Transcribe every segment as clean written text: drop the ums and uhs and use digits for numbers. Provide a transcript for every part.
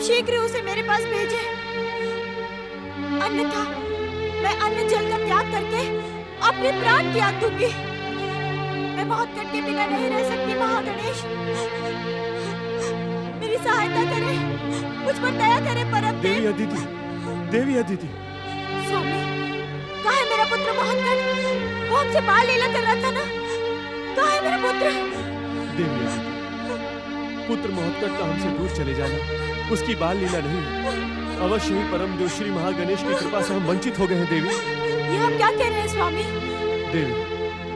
शीघ्र उसे मेरे पास भेजें, अन्यथा मैं अन्न जल का त्याग करके अपने प्राण त्याग दूंगी। मैं महोत्कट के बिना नहीं रह सकती। महागणेश, मेरी सहायता करें, मुझ पर दया करें परम देवी अदिति, देवी अदिति। स्वामी, कहाँ है मेरा पुत्र महोत्कट? वो हमसे बाल लीला कर रहा था ना? कहाँ है मेरा पुत्र? देवी अदिति, पुत्र महोत्कट का हमसे दूर चले जाना उसकी बाल लीला नहीं, अवश्य ही परम देव श्री महागणेश की कृपा से हम वंचित हो गए हैं देवी। ये हम क्या कह रहे हैं स्वामी? देवी,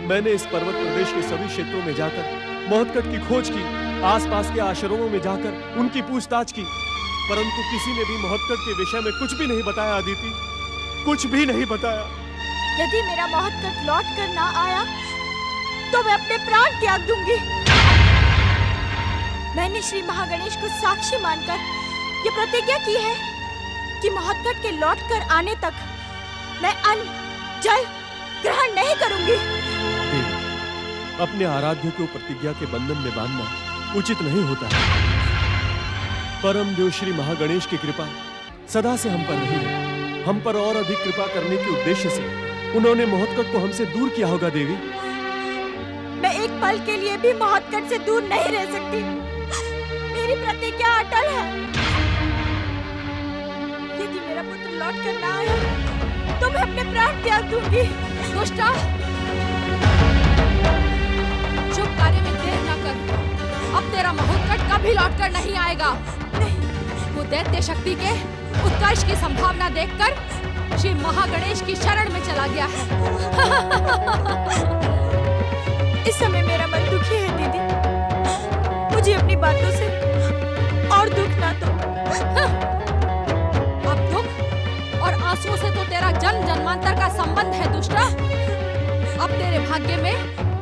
मैंने इस पर्वत प्रदेश के सभी क्षेत्रों में जाकर महोत्कट की खोज की, आसपास के आश्रमों में जाकर उनकी पूछताछ की, परंतु किसी ने भी महोत्कट के विषय में कुछ भी नहीं बताया अदिति, कुछ भी नहीं बताया। यदि मेरा महोत्कट लौट कर ना आया तो मैं अपने प्राण त्याग दूंगी। मैंने श्री महागणेश को साक्षी मानकर ये प्रतिज्ञा की है कि महोत्कट के लौट कर आने तक मैं अन्न जल ग्रहण नहीं करूंगी। अपने आराध्य को प्रतिज्ञा के बंधन में बांधना उचित नहीं होता है। परम देव श्री महागणेश की कृपा सदा से हम पर रही है। हम पर और अधिक कृपा करने के उद्देश्य से उन्होंने महोत्कट को हमसे दूर किया होगा देवी। मैं एक पल के लिए भी महोत्कट से दूर नहीं रह सकती। मेरी प्रतिज्ञा अटल है। यदि मेरा पुत्र लौट कर ना आया तो मैं अपने प्राण त्याग दूंगी। दुष्टा, शुभ कार्य में देर न कर। अब तेरा महोत्कट कभी लौट कर नहीं आएगा। वो दैत्य शक्ति के उत्कर्ष की संभावना देखकर श्री महागणेश की शरण में चला गया है। इस समय मेरा मन दुखी है दीदी। मुझे अपनी बातों से और दुख ना दो। अब दुख और आंसुओं से तो तेरा जन्म जन्मांतर का संबंध है दुष्टा। अब तेरे भाग्य में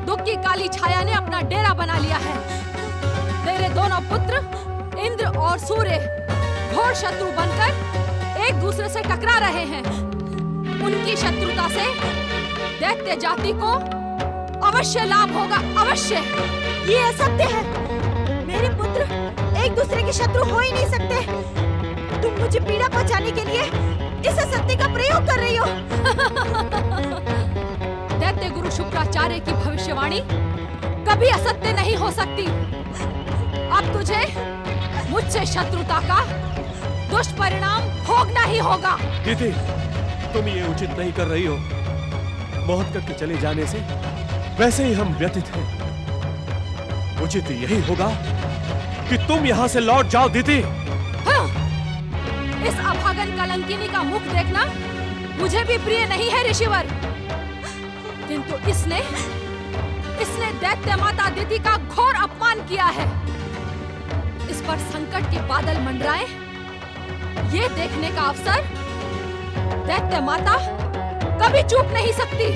दुख की काली छाया ने अपना डेरा बना लिया है। तेरे दोनों पुत्र इंद्र और सूर्य घोर शत्रु बनकर एक दूसरे से टकरा रहे हैं। उनकी शत्रुता से दैत्य जाति को अवश्य लाभ होगा, अवश्य। ये असत्य है। मेरे पुत्र एक दूसरे के शत्रु हो ही नहीं सकते। तुम मुझे पीड़ा पहुंचाने के लिए इस असत्य का प्रयोग कर रही हो। दैत्य गुरु शुक्राचार्य की भविष्यवाणी कभी असत्य नहीं हो सकती। अब तुझे मुझसे शत्रुता का दुष्परिणाम भोगना ही होगा। दीदी, तुम ये उचित नहीं कर रही हो। महोत्कट के चले जाने से वैसे ही हम व्यथित हैं। उचित यही होगा कि तुम यहाँ से लौट जाओ दीदी। हाँ, इस अभागन कलंकिनी का मुख देखना मुझे भी प्रिय नहीं है ऋषिवर, किंतु इसने दैत्य माता अदिति का घोर अपमान किया है। इस पर संकट के बादल मंडराए, ये देखने का अवसर दैत्य माता कभी चूक नहीं सकती।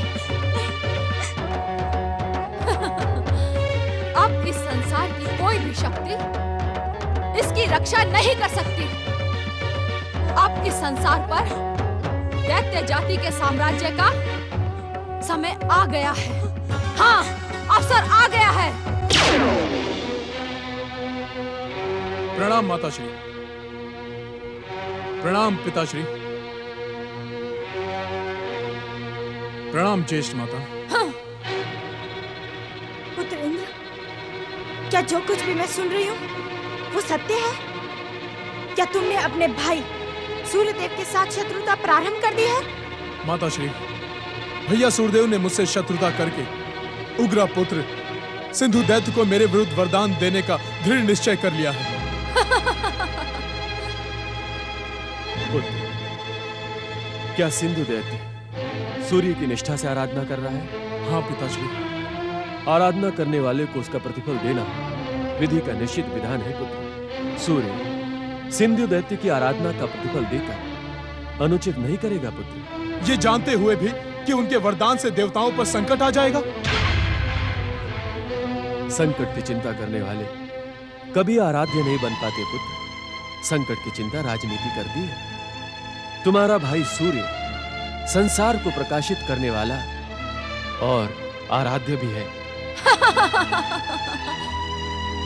अब इस संसार की कोई भी शक्ति इसकी रक्षा नहीं कर सकती। अब इस संसार पर दैत्य जाति के साम्राज्य का समय आ गया है। हाँ, अवसर आ गया है। प्रणाम माताश्री। प्रणाम पिताश्री। प्रणाम ज्येष्ठ माता। हाँ। पुत्र इंद्र, क्या जो कुछ भी मैं सुन रही हूँ वो सत्य है? क्या तुमने अपने भाई सूर्यदेव के साथ शत्रुता प्रारंभ कर दी है? माताश्री, भैया सूर्यदेव ने मुझसे शत्रुता करके उग्र पुत्र सिंधु दैत्य को मेरे विरुद्ध वरदान देने का दृढ़ निश्चय कर लिया है। पुत्र, क्या सिंधु दैत्य सूर्य की निष्ठा से आराधना कर रहा है? हाँ पिताश्री। आराधना करने वाले को उसका प्रतिफल देना विधि का निश्चित विधान है पुत्र। सूर्य सिंधु दैत्य की आराधना का प्रतिफल देकर अनुचित नहीं करेगा पुत्र। ये जानते हुए भी कि उनके वरदान से देवताओं पर संकट आ जाएगा। संकट की चिंता करने वाले कभी आराध्य नहीं बन पाते पुत्र। संकट की चिंता राजनीति कर दी है। तुम्हारा भाई सूर्य संसार को प्रकाशित करने वाला और आराध्य भी है।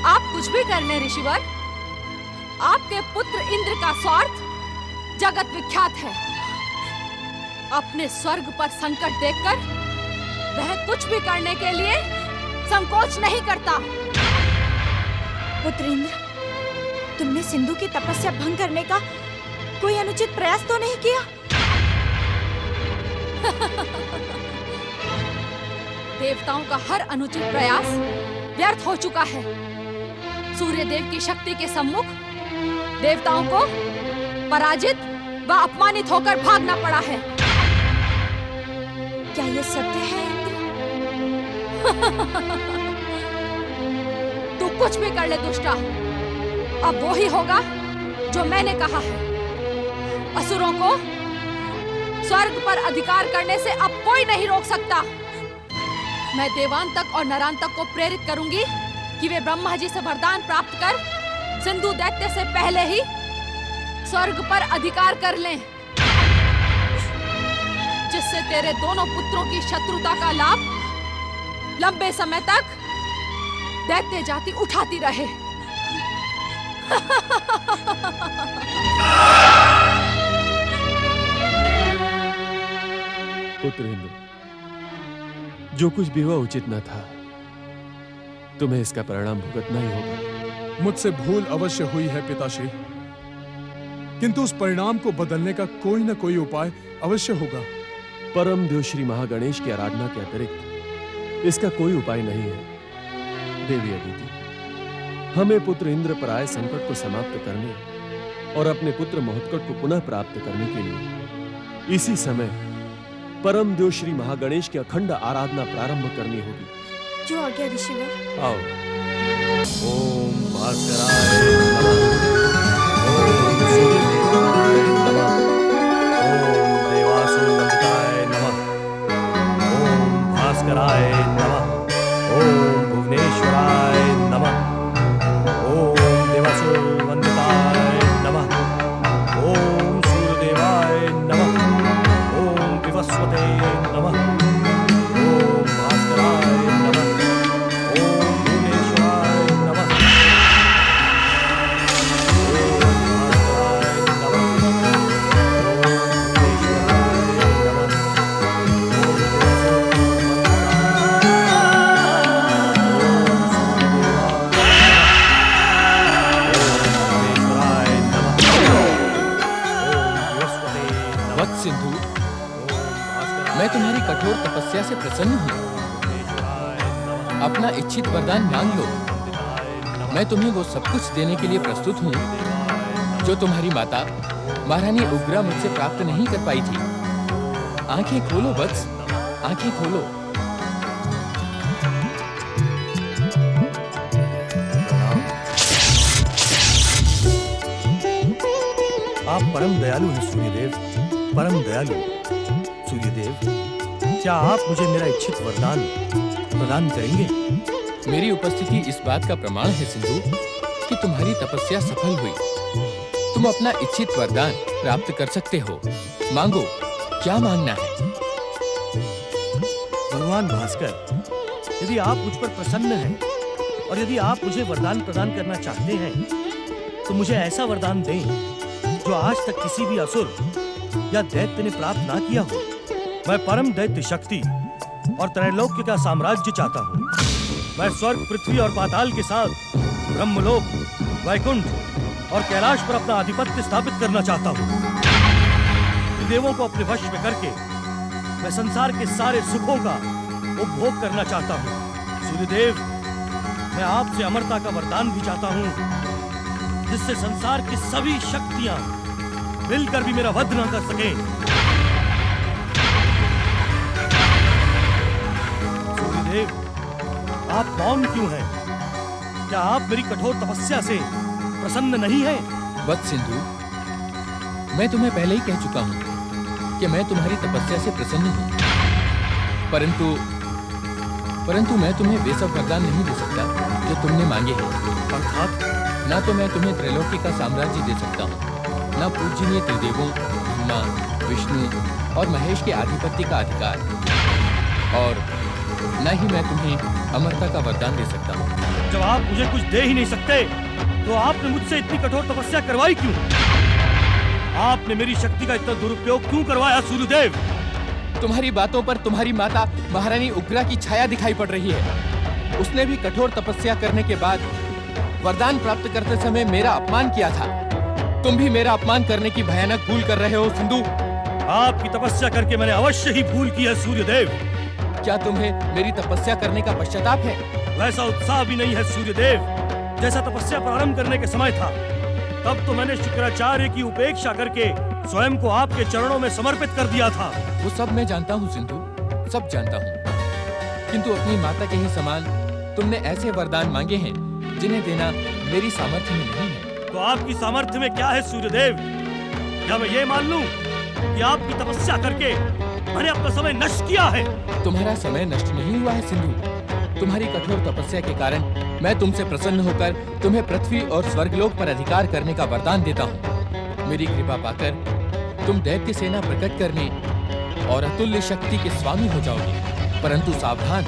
आप कुछ भी कर लें ऋषिवर, आपके पुत्र इंद्र का स्वार्थ जगत विख्यात है। अपने स्वर्ग पर संकट देखकर वह कुछ भी करने के लिए संकोच नहीं करता। पुत्र इंद्र, तुमने सिंधु की तपस्या भंग करने का कोई अनुचित प्रयास तो नहीं किया? देवताओं का हर अनुचित प्रयास व्यर्थ हो चुका है। सूर्य देव की शक्ति के सम्मुख देवताओं को पराजित व अपमानित होकर भागना पड़ा है। क्या ये सत्य है इंद्र? तू कुछ भी कर ले दुष्टा, अब वो ही होगा जो मैंने कहा है। असुरों को स्वर्ग पर अधिकार करने से अब कोई नहीं रोक सकता। मैं देवांतक और नरांतक को प्रेरित करूंगी कि वे ब्रह्मा जी से वरदान प्राप्त कर सिंधु दैत्य से पहले ही स्वर्ग पर अधिकार कर लें, जिससे तेरे दोनों पुत्रों की शत्रुता का लाभ लंबे समय तक दैत्य जाति उठाती रहे। पुत्र इंद्र, जो कुछ भी हुआ उचित न था। तुम्हें इसका परिणाम भुगतना ही होगा। मुझसे भूल अवश्य हुई है पिताश्री, किंतु उस परिणाम को बदलने का कोई न कोई उपाय अवश्य होगा। परम देव श्री महागणेश की आराधना के अतिरिक्त इसका कोई उपाय नहीं है। देवी अदिति, हमें पुत्र इंद्र पर आए संकट को समाप्त करने और अपने पुत्र महोत्कट को पुनः प्राप्त करने के लिए इसी समय परम देव श्री महागणेश की अखंड आराधना प्रारंभ करनी होगी। जो आज्ञा ऋषिवर। आओ। ओम भास्कराय नमः। ओम सूर्यदेवाय नमः। ओम देवासुरवंदिताय नमः। ओम भास्कराय नमः। ओम भुवनेश्वराय नमः। ओम देवासुरवंदिताय नमः। ओम सूर्यदेवाय नमः। ओम विवस्वते नमः। ओम भास्कराय नमः। ओम भुवनेश्वराय नमः। वत्स सिंधु, मैं तुम्हारी कठोर तपस्या से प्रसन्न हूँ। अपना इच्छित वरदान मांग लो। मैं तुम्हें वो सब कुछ देने के लिए प्रस्तुत हूँ जो तुम्हारी माता महारानी उग्रा मुझसे प्राप्त नहीं कर पाई थी। आंखें खोलो वत्स, आंखें खोलो। आप परम दयालु हैं सूर्यदेव, परम दयालु। सूर्यदेव, क्या आप मुझे मेरा इच्छित वरदान प्रदान करेंगे? मेरी उपस्थिति इस बात का प्रमाण है सिंधु कि तुम्हारी तपस्या सफल हुई। तुम अपना इच्छित वरदान प्राप्त कर सकते हो। मांगो, क्या मांगना है? भगवान भास्कर, यदि आप मुझ पर प्रसन्न हैं और यदि आप मुझे वरदान प्रदान करना चाहते हैं तो मुझे ऐसा वरदान दें जो आज तक किसी भी असुर या दैत्य ने प्राप्त ना किया हो। मैं परम दैत्य शक्ति और त्रैलोक्य का साम्राज्य चाहता हूँ। मैं स्वर्ग, पृथ्वी और पाताल के साथ ब्रह्मलोक, वैकुंठ और कैलाश पर अपना आधिपत्य स्थापित करना चाहता हूँ। देवों को अपने वश में करके मैं संसार के सारे सुखों का उपभोग करना चाहता हूँ। सूर्यदेव, मैं आपसे अमरता का वरदान भी चाहता हूँ, जिससे संसार की सभी शक्तियां मिलकर भी मेरा वध न कर सके। सूर्यदेव, आप मौन क्यों हैं? क्या आप मेरी कठोर तपस्या से प्रसन्न नहीं हैं? वत्स सिंधु, मैं तुम्हें पहले ही कह चुका हूँ कि मैं तुम्हारी तपस्या से प्रसन्न हूँ, परंतु मैं तुम्हें वे सब वरदान नहीं दे सकता जो तुमने मांगे हैं। अर्थात ना तो मैं तुम्हें त्रैलोक्य का साम्राज्य दे सकता हूँ, ना पूजनीय त्रिदेवों ब्रह्मा, विष्णु और महेश के आधिपत्य का अधिकार, और न ही मैं तुम्हें अमरता का वरदान दे सकता हूँ। जब आप मुझे कुछ दे ही नहीं सकते तो आपने मुझसे इतनी कठोर तपस्या करवाई क्यों? आपने मेरी शक्ति का इतना दुरुपयोग क्यों करवाया सूर्यदेव? तुम्हारी बातों पर तुम्हारी माता महारानी उग्रा की छाया दिखाई पड़ रही है। उसने भी कठोर तपस्या करने के बाद वरदान प्राप्त करते समय मेरा अपमान किया था। तुम भी मेरा अपमान करने की भयानक भूल कर रहे हो सिंधु। आपकी तपस्या करके मैंने अवश्य ही भूल की है सूर्यदेव। क्या तुम्हें मेरी तपस्या करने का पश्चाताप है? वैसा उत्साह भी नहीं है सूर्यदेव जैसा तपस्या प्रारंभ करने के समय था। तब तो मैंने शुक्राचार्य की उपेक्षा करके स्वयं को आपके चरणों में समर्पित कर दिया था। वो सब मैं जानता हूँ सिंधु, सब जानता हूँ। किंतु अपनी माता के ही समान तुमने ऐसे वरदान मांगे हैं जिन्हें देना मेरी सामर्थ्य में नहीं है। तो आपकी सामर्थ्य में क्या है सूर्यदेव? क्या मैं ये मान लूं कि आपकी तपस्या करके मैंने अपना समय नष्ट किया है? तुम्हारा समय नष्ट नहीं हुआ है सिंधु। तुम्हारी कठोर तपस्या के कारण मैं तुमसे प्रसन्न होकर तुम्हें पृथ्वी और स्वर्गलोक पर अधिकार करने का वरदान देता हूँ। मेरी कृपा पाकर तुम दैत्य सेना प्रकट करने और अतुल्य शक्ति के स्वामी हो जाओगे। परंतु सावधान,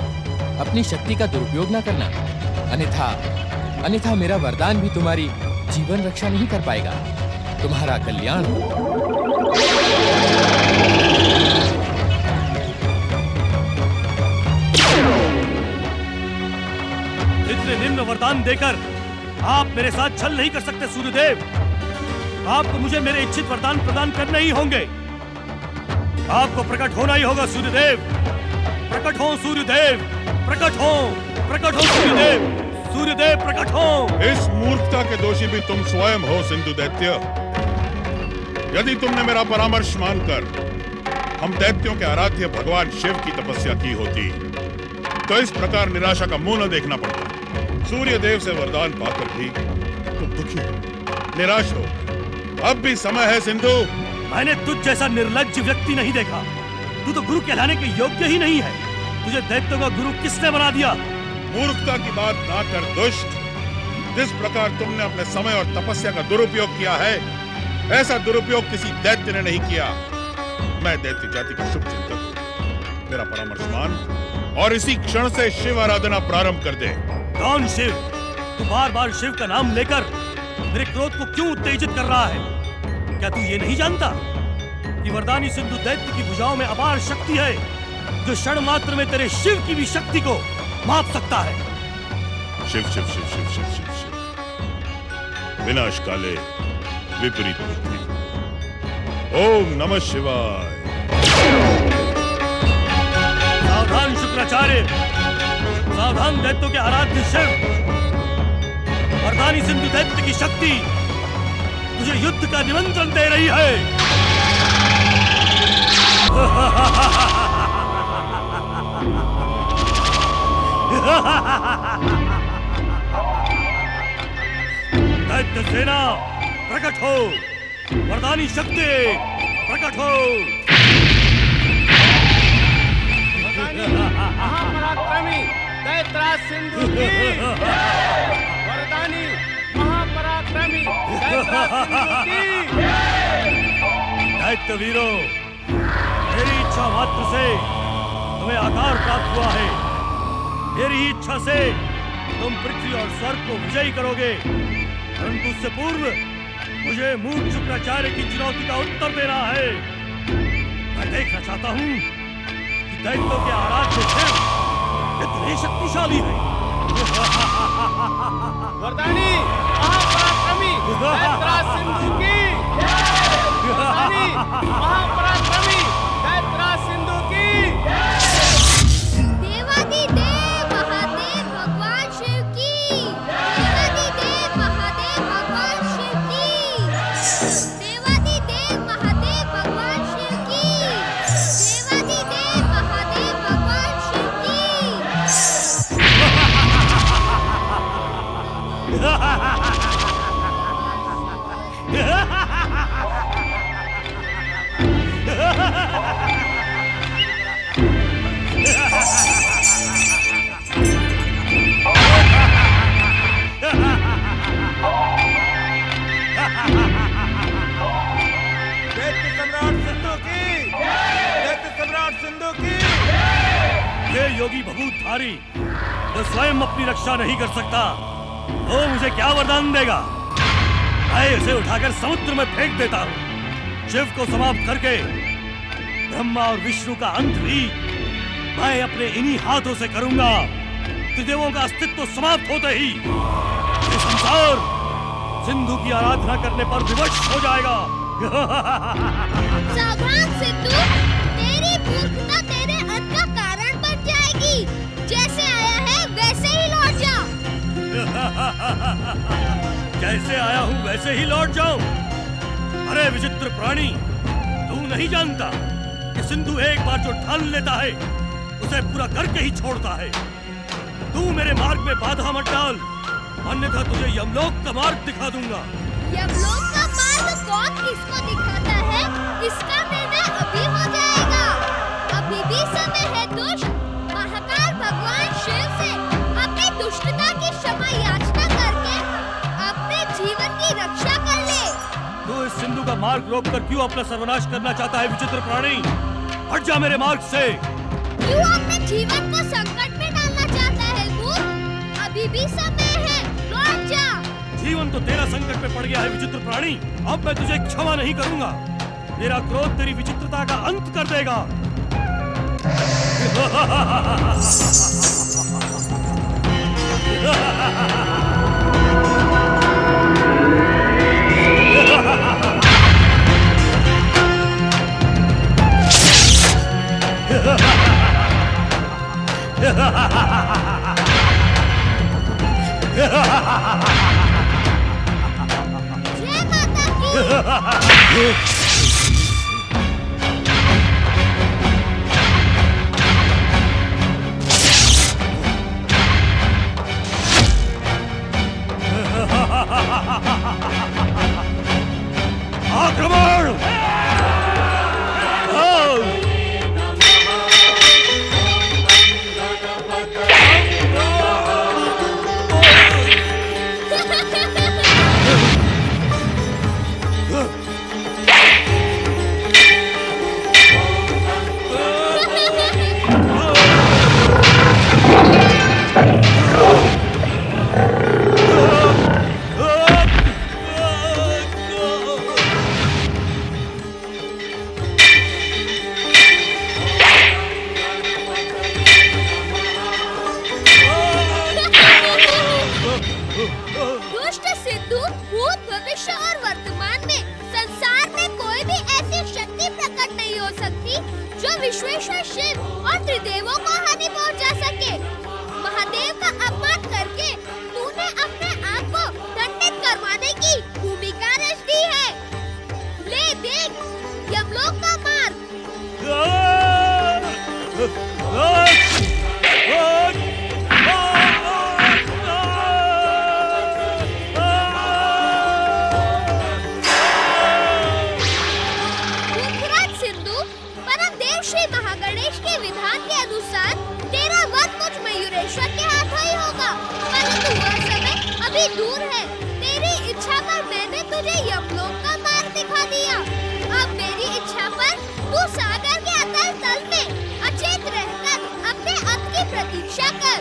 अपनी शक्ति का दुरुपयोग न करना, अन्यथा मेरा वरदान भी तुम्हारी जीवन रक्षा नहीं कर पाएगा। तुम्हारा कल्याण हो। इतने निम्न वरदान देकर आप मेरे साथ छल नहीं कर सकते सूर्यदेव। आपको मुझे मेरे इच्छित वरदान प्रदान करने ही होंगे। आपको प्रकट होना ही होगा सूर्यदेव। प्रकट हो सूर्यदेव, प्रकट हो सूर्यदेव, सूर्यदेव प्रकट हो। इस मूर्खता के दोषी भी तुम स्वयं हो सिंधु दैत्य। यदि तुमने मेरा परामर्श मानकर हम दैत्यों के आराध्य भगवान शिव की तपस्या की होती तो इस प्रकार निराशा का मुंह न देखना पड़ता। सूर्य देव से वरदान पाकर भी तुम दुखी हो, निराश हो। अब भी समय है सिंधु। मैंने तुझ जैसा निर्लज्ज व्यक्ति नहीं देखा। तू तो गुरु कहलाने के योग्य ही नहीं है। तुझे दैत्यों का गुरु किसने बना दिया? मूर्खता की बात ना कर दुष्ट। जिस प्रकार तुमने अपने समय और तपस्या का दुरुपयोग किया है, ऐसा दुरुपयोग किसी दैत्य ने नहीं किया। मैं दैत्य जाति का शुभ चिंतक हूँ। मेरा परामर्श मान और इसी क्षण से शिव आराधना प्रारंभ कर दे। कौन शिव? तू बार बार शिव का नाम लेकर मेरे क्रोध को क्यों उत्तेजित कर रहा है? क्या तू ये नहीं जानता कि वरदानी सिंधु दैत्य की भुजाओं में अपार शक्ति है, जो क्षण मात्र में तेरे शिव की भी शक्ति को माप सकता है? शिव शिव शिव शिव शिव शिव शिव। विनाश काले विपरीत बुद्धि। ओम नमः शिवाय। सावधान शुक्राचार्य, सावधान दैत्यों के आराध्य शिव। वरदानी सिंधु दैत्य की शक्ति तुझे युद्ध का निमंत्रण दे रही है। दैत्य सेना प्रकट हो, वरदानी शक्ति प्रकट हो। महापराक्रमी दैत्यराज सिंधु की, वरदानी महापराक्रमी दैत्यराज सिंधु की। दैत्य वीरों, मेरी इच्छा मात्र से तुम्हें आकार प्राप्त हुआ है। मेरी ही इच्छा से तुम पृथ्वी और स्वर्ग को विजयी करोगे। परंतु उससे पूर्व मुझे मूर्ख शुक्राचार्य की चुनौती का उत्तर देना है। मैं देखना चाहता हूँ कि दैत्यों के आराध्य शिव कितने शक्तिशाली है। वरदानी महापराक्रमी दैत्यराज सिंधु की, वरदानी महापराक्रमी दैत्यराज सिंधु की। देवादिदेव महादेव भगवान शिव की, देवादिदेव महादेव भगवान शिव की, देवादिदेव महादेव भगवान शिव की, देवादिदेव महादेव भगवान शिव की। दैत्य सम्राट सिंधु की, दैत्य सम्राट सिंधु की। ये योगी भभूतधारी जो स्वयं अपनी रक्षा नहीं कर सकता, वो मुझे क्या वरदान देगा? मैं इसे उठाकर समुद्र में फेंक देता हूँ। शिव को समाप्त करके ब्रह्मा और विष्णु का अंत भी मैं अपने इन्हीं हाथों से करूंगा। त्रिदेवों का अस्तित्व समाप्त होते ही ये संसार सिंधु की आराधना करने पर विवश हो जाएगा। सावधान सिंधु, तेरी मूर्खता तेरे अंत का कारण बन जाएगी। जैसे आया है वैसे ही लौट जा। जैसे आया हूँ वैसे ही लौट जाऊं? अरे विचित्र प्राणी, तू नहीं जानता कि सिंधु एक बार जो ठान लेता है उसे पूरा करके ही छोड़ता है। तू मेरे मार्ग में बाधा मत डाल, अन्यथा तुझे यमलोक का मार्ग दिखा दूंगा। यमलोक का मार्ग कौन किसको दिखाता है, इसका निर्णय अभी हो जाएगा। अभी भी समय है दुष्ट, महाकाल भगवान शिव से अपनी दुष्टता की क्षमा याचना करके अपने जीवन की रक्षा कर ले। तू इस सिंधु का मार्ग रोककर क्यों अपना सर्वनाश करना चाहता है विचित्र प्राणी? हट जा मेरे मार्ग से। क्यों अपने जीवन को संकट में डालना चाहता है मूर्ख? अभी भी समय है, लौट जा। जीवन तो तेरा संकट में पड़ गया है विचित्र प्राणी। अब मैं तुझे क्षमा नहीं करूंगा। तेरा क्रोध तेरी विचित्रता का अंत कर देगा। जय माता की। आक्रमण! दुष्ट सिंधु भूत भविष्य और वर्तमान में संसार में कोई भी ऐसी शक्ति प्रकट नहीं हो सकती जो विश्वेश्वर शिव और त्रिदेवों को हानि पहुंचा सके। महादेव का अपमान करके तूने अपने आप को दंडित करवाने की भूमिका रच दी है। ले देख यमलोक का मार्ग। मूर्खराज सिंधु, परम देव श्री महागणेश के विधान के अनुसार तेरा वध मुझ मयूरेश्वर के हाथों ही होगा। परंतु वह समय अभी दूर है। तेरी इच्छा पर मैंने तुझे यमलोक का मार्ग दिखा दिया। अब मेरी इच्छा पर तू सागर के अतल तल में अचेत रहकर अपने अंत की प्रतीक्षा कर।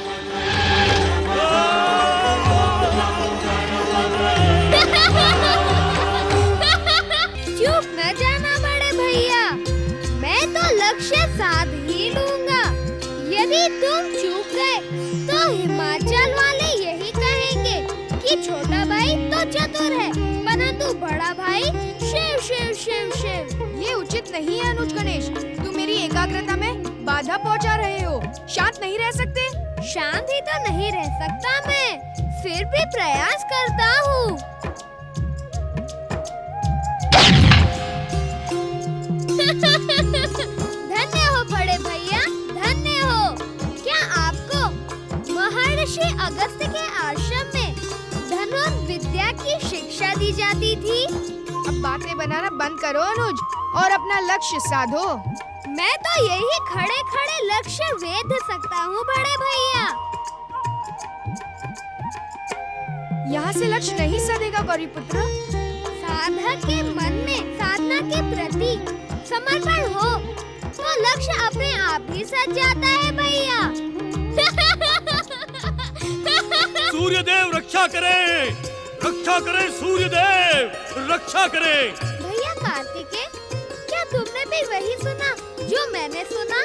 चुप न जाना बड़े भैया, मैं तो लक्ष्य साध ही लूंगा। यदि तुम चूक गए तो हिमाचल वाले यही कहेंगे कि छोटा भाई तो चतुर है, परंतु बड़ा भाई शिव शिव शिव शिव। ये उचित नहीं है अनुज गणेश, तुम मेरी एकाग्रता में बाधा पहुंचा रहे हो। शांत नहीं रह सकते? शांत ही तो नहीं रह सकता मैं, फिर भी प्रयास करता हूँ। धन्य हो बड़े भैया, धन्य हो। क्या आपको महर्षि अगस्त्य के आश्रम में धनुर्विद्या की शिक्षा दी जाती थी? अब बातें बनाना बंद करो अनुज और अपना लक्ष्य साधो। मैं तो यही खड़े खड़े लक्ष्य वेध सकता हूँ बड़े भैया। यहाँ से लक्ष्य नहीं सधेगा गौरीपुत्र। साधक के मन में साधना के प्रति समर्पण हो तो लक्ष्य अपने आप ही सज जाता है भैया। सूर्यदेव रक्षा करें, रक्षा करें सूर्यदेव, रक्षा करें। भैया कार्तिकेय, क्या तुमने भी वही सुना जो मैंने सुना?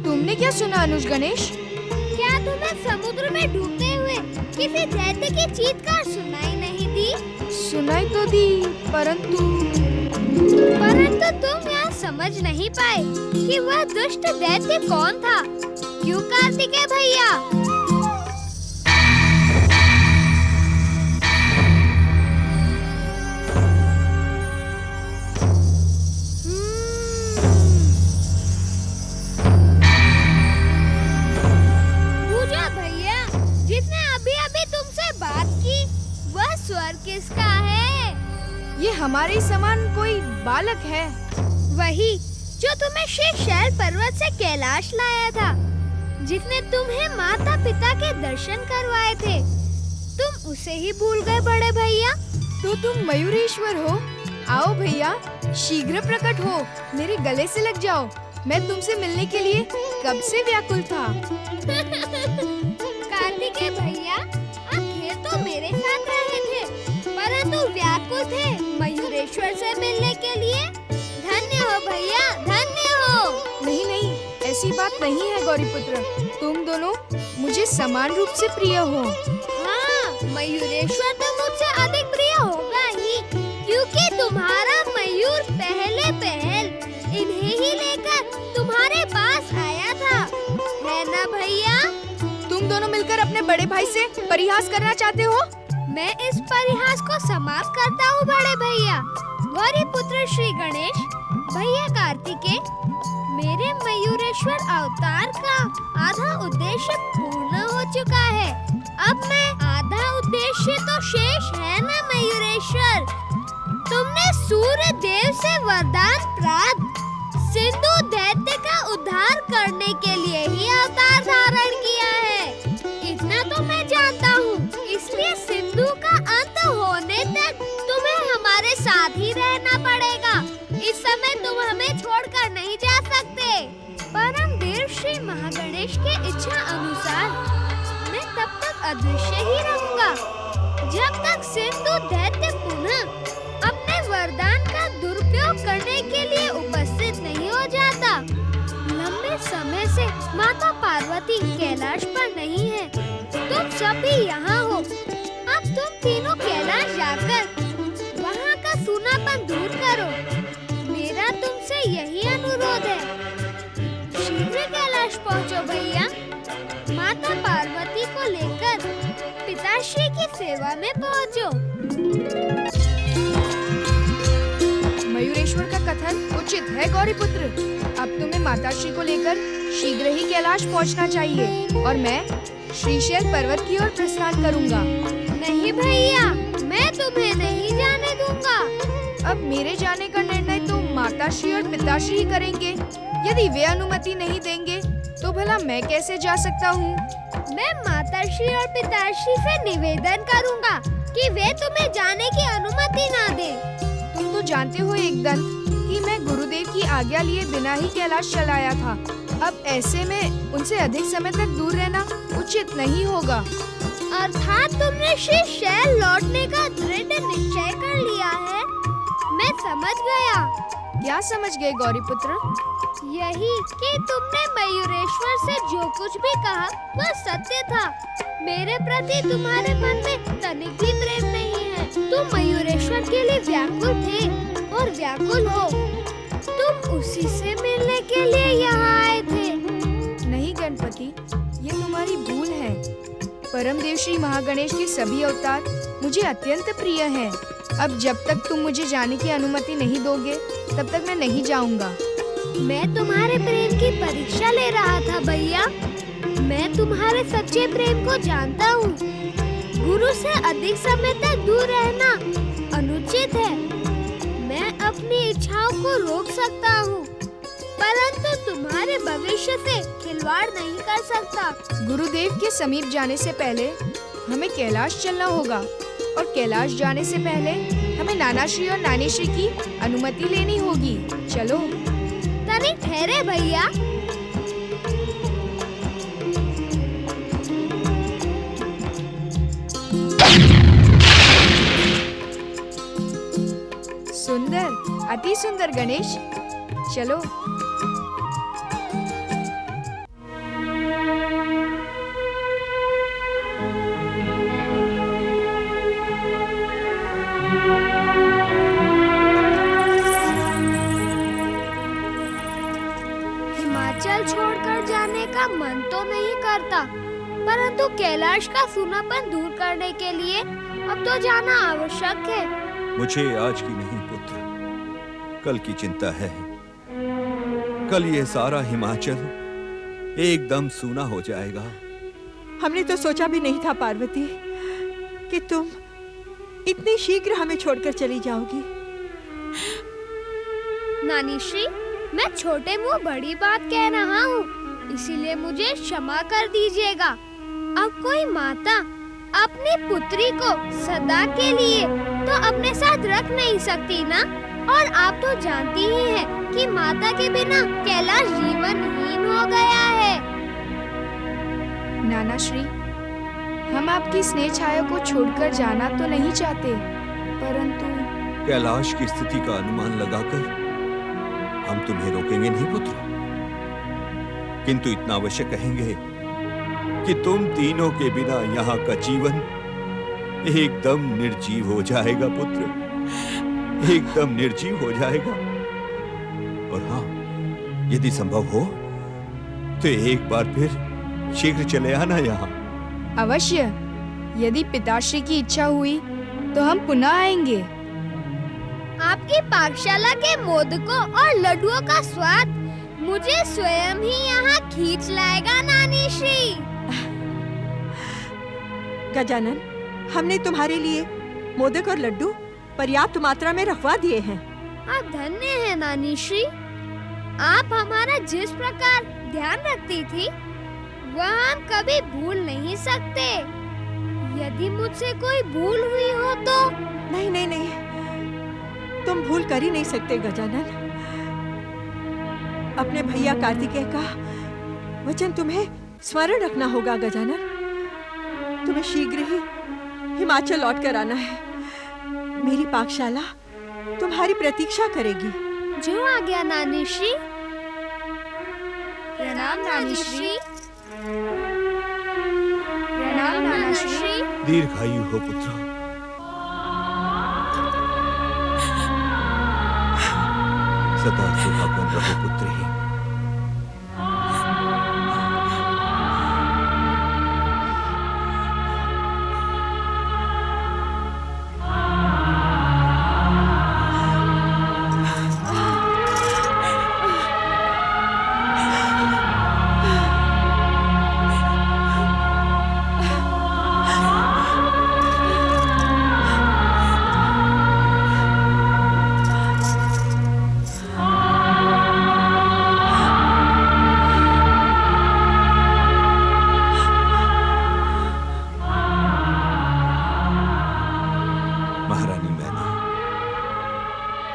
तुमने क्या सुना अनुज गणेश? क्या तुम्हें समुद्र में डूबते हुए किसी दैत्य की चीत्कार सुनाई नहीं दी? सुनाई तो दी, परंतु तुम यहाँ समझ नहीं पाए कि वह दुष्ट दैत्य कौन था। क्यों कार्तिकेय भैया? पूजा भैया, जिसने अभी तुमसे बात की, वह स्वर किसका है? ये हमारे समान कोई बालक है। वही जो तुम्हें शेषशैल पर्वत से कैलाश लाया था, जिसने तुम्हें माता पिता के दर्शन करवाए थे। तुम उसे ही भूल गए बड़े भैया? तो तुम मयूरेश्वर हो? आओ भैया, शीघ्र प्रकट हो, मेरे गले से लग जाओ। मैं तुमसे मिलने के लिए कब से व्याकुल था। कार्तिकेय भैया, आखिर तो मेरे साथ रहे थे, परंतु व्याकुल थे मयूरेश्वर से मिलने के लिए। धन्य हो भैया, धन्य हो। नहीं नहीं, ऐसी बात नहीं है गौरीपुत्र, तुम दोनों मुझे समान रूप से प्रिय हो। हाँ, मयूरेश्वर तो मुझसे अधिक प्रिय होगा ही, क्योंकि तुम्हारा मयूर पहले पहल इन्हें ही लेकर तुम्हारे पास आया था, है ना भैया? तुम दोनों मिलकर अपने बड़े भाई से परिहास करना चाहते हो? मैं इस परिहास को समाप्त करता हूँ बड़े भैया। गौरीपुत्र श्री गणेश, भैया कार्तिकेय, मेरे मयूरेश्वर अवतार का आधा उद्देश्य पूर्ण हो चुका है। अब मैं आधा उद्देश्य तो शेष है ना मयूरेश्वर। तुमने सूर्य देव से वरदान प्राप्त सिंधु दैत्य का उद्धार करने के लिए ही अवतार धारण किया है, इतना तो मैं जानता हूँ। इसलिए सिंधु का अंत होने तक तुम्हें हमारे साथ ही रहना पड़ेगा। इस समय तुम हमें छोड़कर नहीं जा सकते। परम देव श्री महागणेश के इच्छा अनुसार मैं तब तक अदृश्य ही रहूंगा, जब तक सिंधु दैत्य पुनः अपने वरदान का दुरुपयोग करने के लिए उपस्थित नहीं हो जाता। लंबे समय से माता पार्वती कैलाश पर नहीं है, तुम सब भी यहाँ हो। अब तुम तीनों कैलाश जाकर वहाँ का सूनापन दूर करो। मेरा तुमसे यही अनुरोध है। शीघ्र कैलाश पहुँचो भैया। माता पार्वती को लेकर पिताश्री की सेवा में पहुँचो। मयूरेश्वर का कथन उचित है गौरीपुत्र। अब तुम्हें माताश्री को लेकर शीघ्र ही कैलाश पहुंचना चाहिए और मैं श्रीशैल पर्वत की ओर प्रस्थान करूंगा। नहीं भैया, मैं तुम्हें नहीं जाने दूंगा। अब मेरे जाने का निर्णय तो माताश्री और पिताश्री ही करेंगे। यदि वे अनुमति नहीं देंगे तो भला मैं कैसे जा सकता हूँ? मैं माताश्री और पिताश्री से निवेदन करूंगा कि वे तुम्हें जाने की अनुमति ना दें। तुम तो जानते हो एकदंत कि मैं गुरुदेव की आज्ञा लिए बिना ही कैलाश चलाया था। अब ऐसे में उनसे अधिक समय तक दूर रहना उचित नहीं होगा। अर्थात तुमने शेषशैल लौटने का दृढ़ निश्चय कर लिया है। मैं समझ गया। क्या समझ गए गौरीपुत्र? यही कि तुमने मयूरेश्वर से जो कुछ भी कहा वह सत्य था। मेरे प्रति तुम्हारे मन में तनिक भी प्रेम नहीं है। तुम मयूरेश्वर के लिए व्याकुल थे और व्याकुल हो। तुम उसी से मिलने के लिए यहाँ आए थे। नहीं गणपति, ये तुम्हारी भूल है। परमदेव श्री महागणेश के सभी अवतार मुझे अत्यंत प्रिय हैं। अब जब तक तुम मुझे जाने की अनुमति नहीं दोगे तब तक मैं नहीं जाऊंगा। मैं तुम्हारे प्रेम की परीक्षा ले रहा था भैया। मैं तुम्हारे सच्चे प्रेम को जानता हूँ। गुरु से अधिक समय तक दूर रहना अनुचित है। मैं अपनी इच्छाओं को रोक सकता हूँ, परंतु तुम्हारे भविष्य से खिलवाड़ नहीं कर सकता। गुरुदेव के समीप जाने से पहले हमें कैलाश चलना होगा और कैलाश जाने से पहले हमें नानाश्री और नानीश्री की अनुमति लेनी होगी। चलो। तनिक ठहरे भैया। सुंदर, अति सुंदर गणेश। चलो। हिमाचल छोड़कर जाने का मन तो नहीं करता, परंतु कैलाश का सूनापन दूर करने के लिए अब तो जाना आवश्यक है। मुझे आज की नहीं पुत्र, कल की चिंता है। कल ये सारा हिमाचल एकदम सूना हो जाएगा। हमने तो सोचा भी नहीं था पार्वती कि तुम इतनी शीघ्र हमें छोड़कर चली जाओगी। नानी श्री, मैं छोटे मुंह बड़ी बात कह रहा हूँ, इसीलिए मुझे क्षमा कर दीजिएगा। अब कोई माता अपनी पुत्री को सदा के लिए तो अपने साथ रख नहीं सकती ना। और आप तो जानती ही हैं कि माता के बिना कैलाश जीवनहीन हो गया है। नाना श्री, हम आपकी स्नेह छाया को छोड़कर जाना तो नहीं चाहते, परंतु कैलाश की स्थिति का अनुमान लगाकर हम तुम्हें रोकेंगे नहीं पुत्र, किंतु इतना अवश्य कहेंगे कि तुम तीनों के बिना यहाँ का जीवन एकदम निर्जीव हो जाएगा पुत्र, एकदम निर्जीव हो जाएगा। और हाँ, यदि संभव हो तो एक बार फिर शीघ्र चले आना यहाँ। अवश्य, यदि पिताश्री की इच्छा हुई तो हम पुनः आएंगे। आपकी पाकशाला के मोदकों और लड्डुओं का स्वाद मुझे स्वयं ही यहाँ खींच लाएगा नानी श्री। गजानन, हमने तुम्हारे लिए मोदक और लड्डू पर्याप्त मात्रा में रखवा दिए हैं। आप धन्य हैं नानी श्री। आप हमारा जिस प्रकार ध्यान रखती थी वह हम कभी भूल नहीं सकते। यदि मुझसे कोई भूल हुई हो तो। नहीं नहीं नहीं, तुम भूल कर ही नहीं सकते गजानन। अपने भैया कार्तिकेय का वचन तुम्हें स्मरण रखना होगा गजानन। तुम्हें शीघ्र ही हिमाचल लौट कर आना है। मेरी पाकशाला तुम्हारी प्रतीक्षा करेगी। जो आ गया नानी श्री। प्रणाम नानी श्री। प्रणाम नाना श्री। दीर्घायु हो पुत्र। सदा सुहागन रहो पुत्र ही।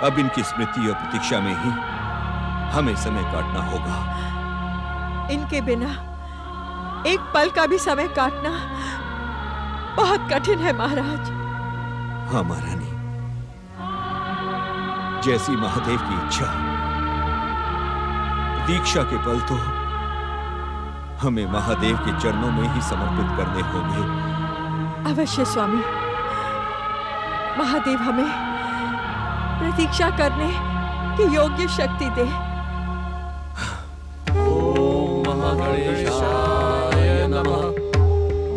अब इनकी स्मृति और प्रतीक्षा में ही हमें समय काटना होगा। इनके बिना एक पल का भी समय काटना बहुत कठिन है महाराज। हाँ महारानी, जैसी महादेव की इच्छा, प्रतीक्षा के पल तो हमें महादेव के चरणों में ही समर्पित करने होंगे। अवश्य स्वामी, महादेव हमें प्रतीक्षा करने की योग्य शक्ति दे। ओम महागणेशाय नमः।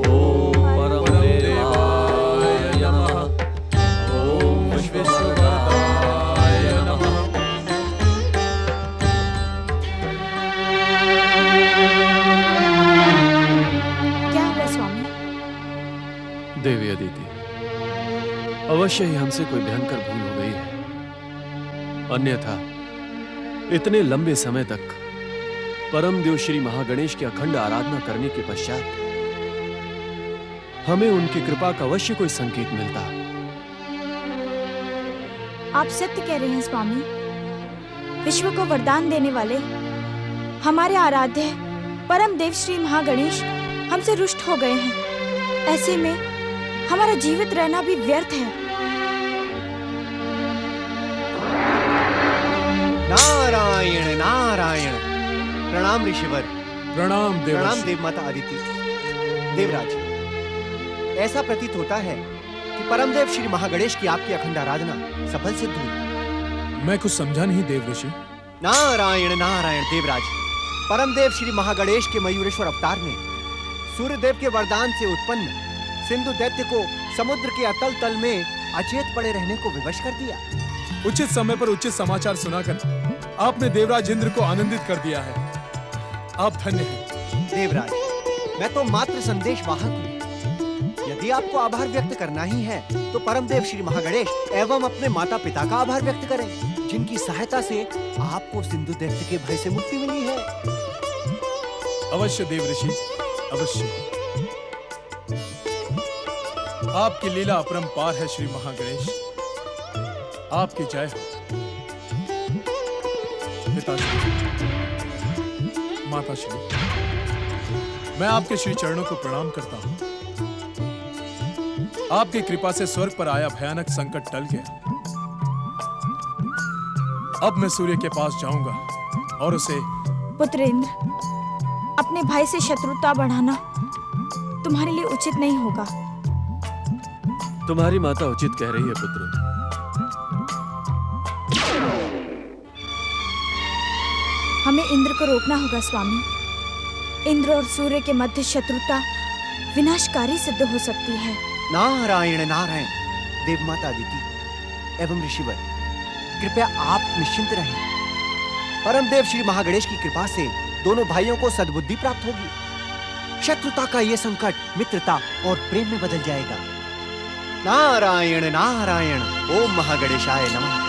ओम परमदेवाय नमः। ओम विश्वकर्ताय नमः। क्या हुआ स्वामी? देवी अदिति, अवश्य ही हमसे कोई भयंकर भूल हो गई है। अन्यथा इतने लंबे समय तक परम देव श्री महागणेश की अखंड आराधना करने के पश्चात हमें उनकी कृपा का अवश्य कोई संकेत मिलता। आप सत्य कह रहे हैं स्वामी। विश्व को वरदान देने वाले हमारे आराध्य परम देव श्री महागणेश हमसे रुष्ट हो गए हैं। ऐसे में हमारा जीवित रहना भी व्यर्थ है। प्रणाम ऋषिवर। प्रणाम देवर्षि। प्रणाम देव माता अदिति। देवराज, ऐसा प्रतीत होता है कि परमदेव श्री महागणेश की आपकी अखंड आराधना सफल सिद्ध हुई। मैं कुछ समझा नहीं देवऋषि। नारायण नारायण देवराज, परमदेव श्री महागणेश के मयूरेश्वर अवतार ने सूर्यदेव के वरदान से उत्पन्न सिंधु दैत्य को समुद्र के अतल तल में अचेत पड़े रहने को विवश कर दिया। उचित समय पर उचित समाचार सुनाकर आपने देवराज इंद्र को आनंदित कर दिया है। आप धन्य हैं। देवराज, मैं तो मात्र संदेश वाहक हूँ। यदि आपको आभार व्यक्त करना ही है तो परमदेव श्री महागणेश एवं अपने माता पिता का आभार व्यक्त करें, जिनकी सहायता से आपको सिंधु दैत्य के भय से मुक्ति मिली है। अवश्य देवऋषि, अवश्य। आपकी लीला अपरंपार है श्री महागणेश। आपकी जय हो। पिताश्री, माताश्री, मैं आपके श्री चरणों को प्रणाम करता हूं। आपकी कृपा से स्वर्ग पर आया भयानक संकट टल गया। अब मैं सूर्य के पास जाऊंगा और उसे। पुत्र इंद्र, अपने भाई से शत्रुता बढ़ाना तुम्हारे लिए उचित नहीं होगा। तुम्हारी माता उचित कह रही है पुत्र। हमें इंद्र को रोकना होगा स्वामी। इंद्र और सूर्य के मध्य शत्रुता विनाशकारी सिद्ध हो सकती है। नारायण नारायण देव माता अदिति एवं ऋषिवर, कृपया आप निश्चिंत रहें। परमदेव श्री महागणेश की कृपा से दोनों भाइयों को सद्बुद्धि प्राप्त होगी। शत्रुता का ये संकट मित्रता और प्रेम में बदल जाएगा। नारायण नारायण। ओम महागणेशाय नमः।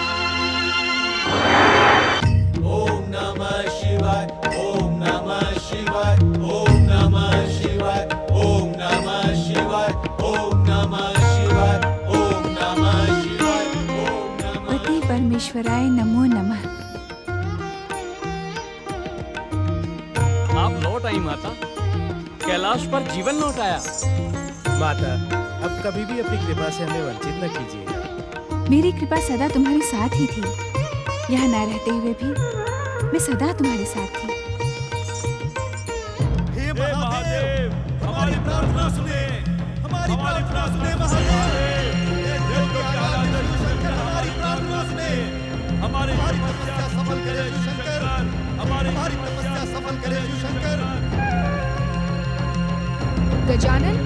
ओम नमः शिवाय, ओम नमः शिवाय, ओम नमः शिवाय, ओम नमः शिवाय, ओम नमः शिवाय, ओम नमः शिवाय, ओम नमः। पति परमेश्वराय नमो नमः। आप लौट आई माता। कैलाश पर जीवन लौट आया। माता, अब कभी भी अपनी कृपा से हमें वंचित न कीजिएगा। मेरी कृपा सदा तुम्हारे साथ ही थी। यहाँ न रहते हुए भी मैं सदा तुम्हारे साथ थी। हे महादेव, हमारी प्रार्थना सुने, हमारी प्रार्थना सुने महादेव। हमारी प्रार्थना सुने, हमारी तपस्या सफल करे शंकर, हमारी तपस्या सफल करे शंकर। गजानन,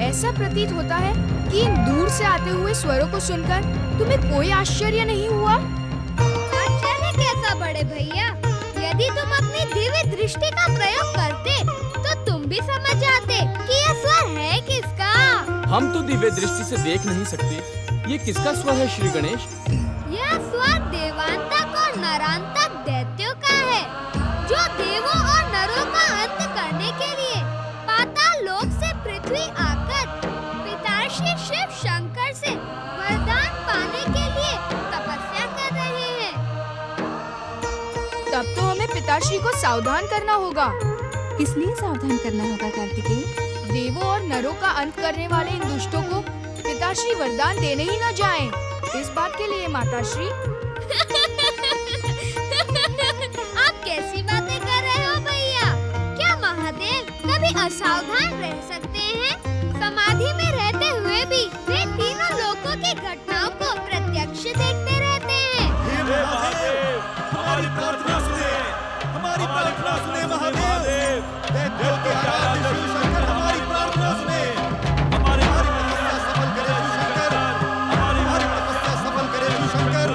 ऐसा प्रतीत होता है कि इन दूर से आते हुए स्वरों को सुनकर तुम्हें कोई आश्चर्य नहीं हुआ? आश्चर्य कैसा बड़े भैया? यदि तुम अपनी दिव्य दृष्टि का प्रयोग करते तो तुम भी समझ जाते कि यह स्वर है किसका। हम तो दिव्य दृष्टि से देख नहीं सकते। ये किसका स्वर है श्री गणेश? यह स्वर देवांतक और नरांतक दैत्यों का है, जो देवों और नरों का अंत करने के लिए पाताल लोक से पृथ्वी आकर पिताश्री शिव शंकर से वरदान पाने के लिए तपस्या कर रहे हैं। तब तो हमें पिताश्री को सावधान करना होगा। किस लिए सावधान करना होगा कार्तिकेय? देवों और नरों का अंत करने वाले इन दुष्टों को पिताश्री वरदान देने ही न जाएं। इस बात के लिए माताश्री। आप कैसी बातें कर रहे हो भैया? क्या महादेव कभी असावधान रह सकते हैं? समाधि में रहते हुए भी वे तीनों लोकों की घटनाओं को प्रत्यक्ष देखते रहते हैं। हे महादेव, हमारी प्रार्थना सुने, हमारी प्रार्थना सुने महादेव। दैत्यों के आराध्य शिव शंकर, हमारी प्रार्थना सुने, हमारी तपस्या सफल करे शिव शंकर, हमारी तपस्या सफल करे शिव शंकर।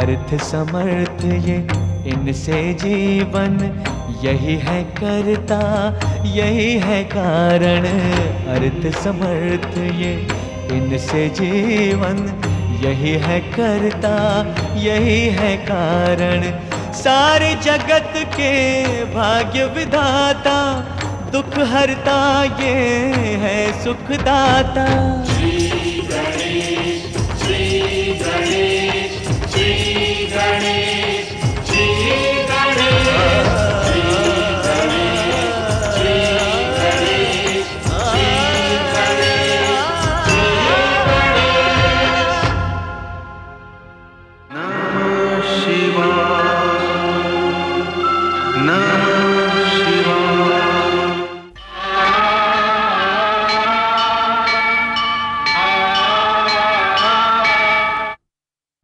अर्थ समर्थ ये इनसे जीवन, यही है करता यही है कारण। अर्थ समर्थ ये इनसे जीवन, यही है करता यही है कारण। सारे जगत के भाग्य विधाता, दुख हरता ये है सुखदाता।